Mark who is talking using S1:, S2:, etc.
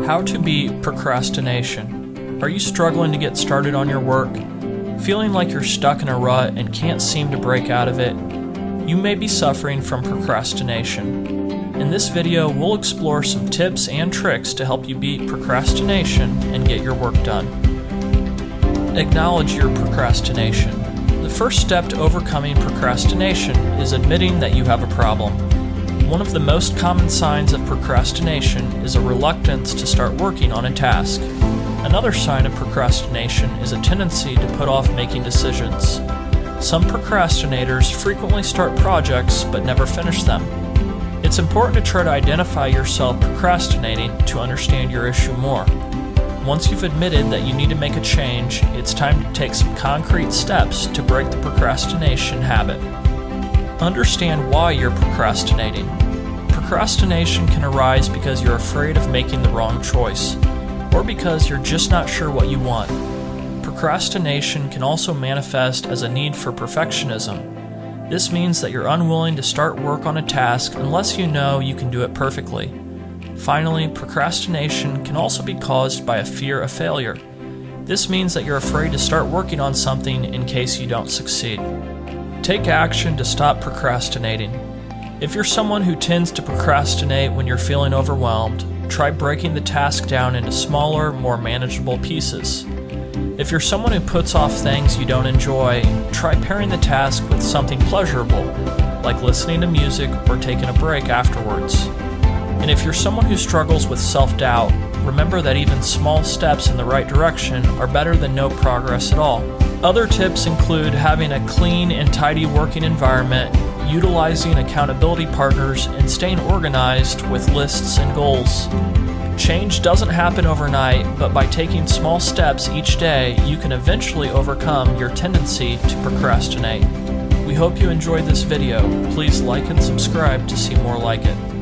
S1: How to beat procrastination. Are you struggling to get started on your work? Feeling like you're stuck in a rut and can't seem to break out of it? You may be suffering from procrastination. In this video, we'll explore some tips and tricks to help you beat procrastination and get your work done. Acknowledge your procrastination. The first step to overcoming procrastination is admitting that you have a problem. One of the most common signs of procrastination is a reluctance to start working on a task. Another sign of procrastination is a tendency to put off making decisions. Some procrastinators frequently start projects but never finish them. It's important to try to identify yourself procrastinating to understand your issue more. Once you've admitted that you need to make a change, it's time to take some concrete steps to break the procrastination habit. Understand why you're procrastinating. Procrastination can arise because you're afraid of making the wrong choice, or because you're just not sure what you want. Procrastination can also manifest as a need for perfectionism. This means that you're unwilling to start work on a task unless you know you can do it perfectly. Finally, procrastination can also be caused by a fear of failure. This means that you're afraid to start working on something in case you don't succeed. Take action to stop procrastinating. If you're someone who tends to procrastinate when you're feeling overwhelmed, try breaking the task down into smaller, more manageable pieces. If you're someone who puts off things you don't enjoy, try pairing the task with something pleasurable, like listening to music or taking a break afterwards. And if you're someone who struggles with self-doubt, remember that even small steps in the right direction are better than no progress at all. Other tips include having a clean and tidy working environment, utilizing accountability partners, and staying organized with lists and goals. Change doesn't happen overnight, but by taking small steps each day, you can eventually overcome your tendency to procrastinate. We hope you enjoyed this video. Please like and subscribe to see more like it.